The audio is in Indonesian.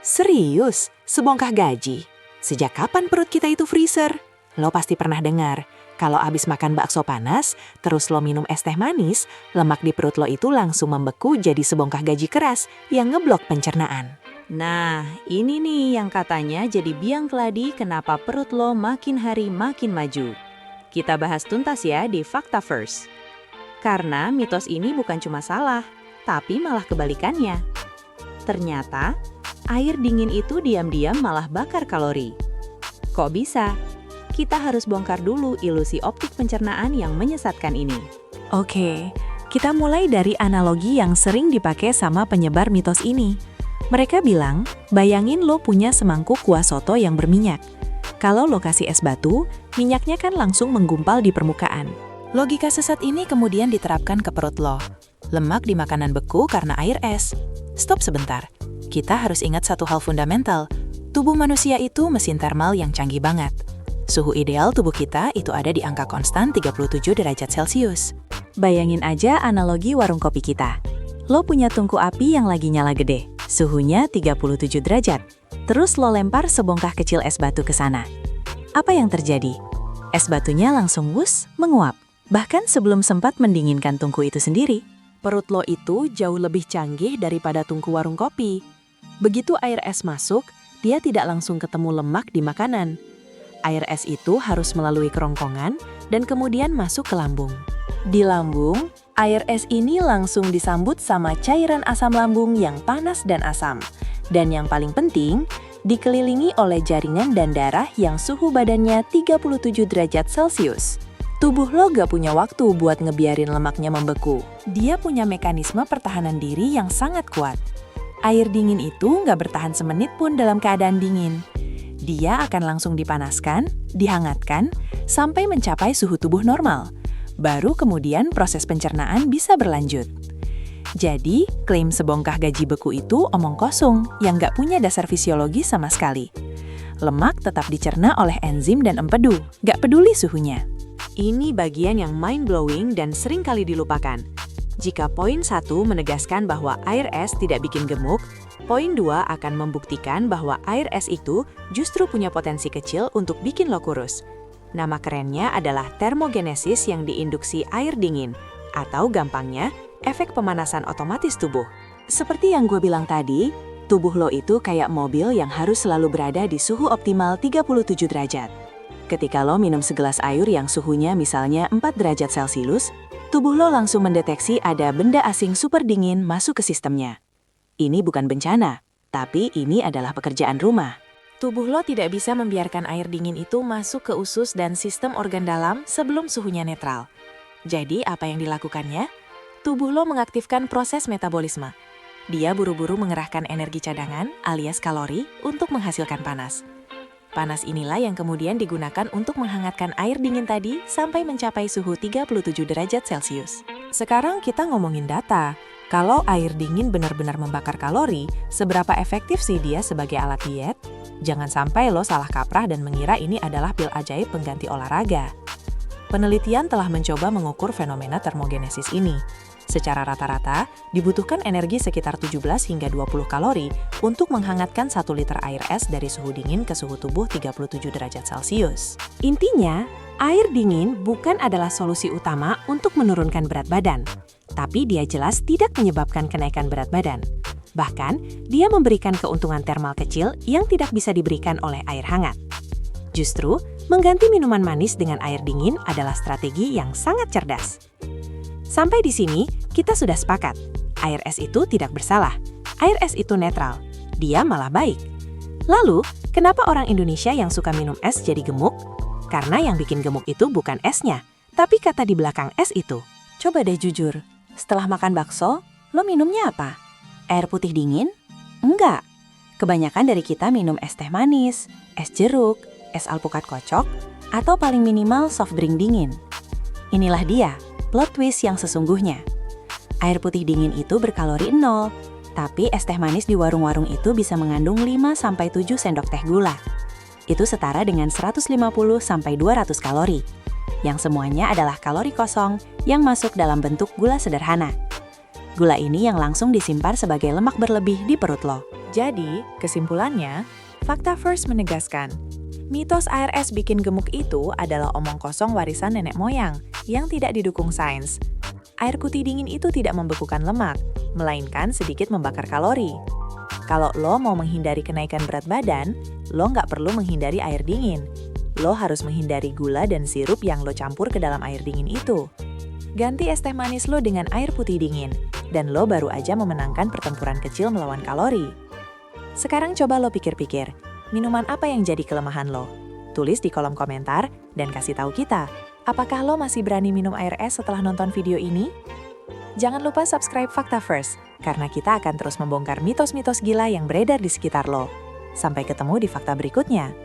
Serius? Sebongkah gaji? Sejak kapan perut kita itu freezer? Lo pasti pernah dengar, kalau abis makan bakso panas, terus lo minum es teh manis, lemak di perut lo itu langsung membeku jadi sebongkah gaji keras yang ngeblok pencernaan. Nah, ini nih yang katanya jadi biang keladi kenapa perut lo makin hari makin maju. Kita bahas tuntas ya di Fakta First. Karena mitos ini bukan cuma salah, tapi malah kebalikannya. Ternyata, air dingin itu diam-diam malah bakar kalori. Kok bisa? Kita harus bongkar dulu ilusi optik pencernaan yang menyesatkan ini. Oke, kita mulai dari analogi yang sering dipakai sama penyebar mitos ini. Mereka bilang, bayangin lo punya semangkuk kuah soto yang berminyak. Kalau lo kasih es batu, minyaknya kan langsung menggumpal di permukaan. Logika sesat ini kemudian diterapkan ke perut lo. Lemak di makanan beku karena air es. Stop sebentar. Kita harus ingat satu hal fundamental. Tubuh manusia itu mesin termal yang canggih banget. Suhu ideal tubuh kita itu ada di angka konstan 37 derajat Celcius. Bayangin aja analogi warung kopi kita. Lo punya tungku api yang lagi nyala gede, suhunya 37 derajat. Terus lo lempar sebongkah kecil es batu ke sana. Apa yang terjadi? Es batunya langsung wus, menguap. Bahkan sebelum sempat mendinginkan tungku itu sendiri. Perut lo itu jauh lebih canggih daripada tungku warung kopi. Begitu air es masuk, dia tidak langsung ketemu lemak di makanan. Air es itu harus melalui kerongkongan dan kemudian masuk ke lambung. Di lambung, air es ini langsung disambut sama cairan asam lambung yang panas dan asam. Dan yang paling penting, dikelilingi oleh jaringan dan darah yang suhu badannya 37 derajat Celcius. Tubuh lo gak punya waktu buat ngebiarin lemaknya membeku. Dia punya mekanisme pertahanan diri yang sangat kuat. Air dingin itu gak bertahan semenit pun dalam keadaan dingin. Dia akan langsung dipanaskan, dihangatkan, sampai mencapai suhu tubuh normal. Baru kemudian proses pencernaan bisa berlanjut. Jadi, klaim sebongkah gaji beku itu omong kosong yang gak punya dasar fisiologis sama sekali. Lemak tetap dicerna oleh enzim dan empedu, gak peduli suhunya. Ini bagian yang mind-blowing dan sering kali dilupakan. Jika poin 1 menegaskan bahwa air es tidak bikin gemuk, poin 2 akan membuktikan bahwa air es itu justru punya potensi kecil untuk bikin lo kurus. Nama kerennya adalah termogenesis yang diinduksi air dingin, atau gampangnya, efek pemanasan otomatis tubuh. Seperti yang gue bilang tadi, tubuh lo itu kayak mobil yang harus selalu berada di suhu optimal 37 derajat. Ketika lo minum segelas air yang suhunya misalnya 4 derajat Celcius, tubuh lo langsung mendeteksi ada benda asing super dingin masuk ke sistemnya. Ini bukan bencana, tapi ini adalah pekerjaan rumah. Tubuh lo tidak bisa membiarkan air dingin itu masuk ke usus dan sistem organ dalam sebelum suhunya netral. Jadi apa yang dilakukannya? Tubuh lo mengaktifkan proses metabolisme. Dia buru-buru mengerahkan energi cadangan alias kalori untuk menghasilkan panas. Panas inilah yang kemudian digunakan untuk menghangatkan air dingin tadi sampai mencapai suhu 37 derajat Celcius. Sekarang kita ngomongin data. Kalau air dingin benar-benar membakar kalori, seberapa efektif sih dia sebagai alat diet? Jangan sampai lo salah kaprah dan mengira ini adalah pil ajaib pengganti olahraga. Penelitian telah mencoba mengukur fenomena termogenesis ini. Secara rata-rata, dibutuhkan energi sekitar 17 hingga 20 kalori untuk menghangatkan 1 liter air es dari suhu dingin ke suhu tubuh 37 derajat Celcius. Intinya, air dingin bukan adalah solusi utama untuk menurunkan berat badan, tapi dia jelas tidak menyebabkan kenaikan berat badan. Bahkan, dia memberikan keuntungan termal kecil yang tidak bisa diberikan oleh air hangat. Justru, mengganti minuman manis dengan air dingin adalah strategi yang sangat cerdas. Sampai di sini, kita sudah sepakat. Air es itu tidak bersalah. Air es itu netral. Dia malah baik. Lalu, kenapa orang Indonesia yang suka minum es jadi gemuk? Karena yang bikin gemuk itu bukan esnya, tapi kata di belakang es itu. Coba deh jujur, setelah makan bakso, lo minumnya apa? Air putih dingin? Enggak. Kebanyakan dari kita minum es teh manis, es jeruk, es alpukat kocok, atau paling minimal soft drink dingin. Inilah dia, plot twist yang sesungguhnya. Air putih dingin itu berkalori 0, tapi es teh manis di warung-warung itu bisa mengandung 5-7 sendok teh gula. Itu setara dengan 150-200 kalori, yang semuanya adalah kalori kosong yang masuk dalam bentuk gula sederhana. Gula ini yang langsung disimpan sebagai lemak berlebih di perut lo. Jadi, kesimpulannya, Fakta First menegaskan, mitos air es bikin gemuk itu adalah omong kosong warisan nenek moyang yang tidak didukung sains. Air putih dingin itu tidak membekukan lemak, melainkan sedikit membakar kalori. Kalau lo mau menghindari kenaikan berat badan, lo nggak perlu menghindari air dingin. Lo harus menghindari gula dan sirup yang lo campur ke dalam air dingin itu. Ganti es teh manis lo dengan air putih dingin, dan lo baru aja memenangkan pertempuran kecil melawan kalori. Sekarang coba lo pikir-pikir, minuman apa yang jadi kelemahan lo? Tulis di kolom komentar dan kasih tahu kita, apakah lo masih berani minum air es setelah nonton video ini? Jangan lupa subscribe Fakta First, karena kita akan terus membongkar mitos-mitos gila yang beredar di sekitar lo. Sampai ketemu di fakta berikutnya.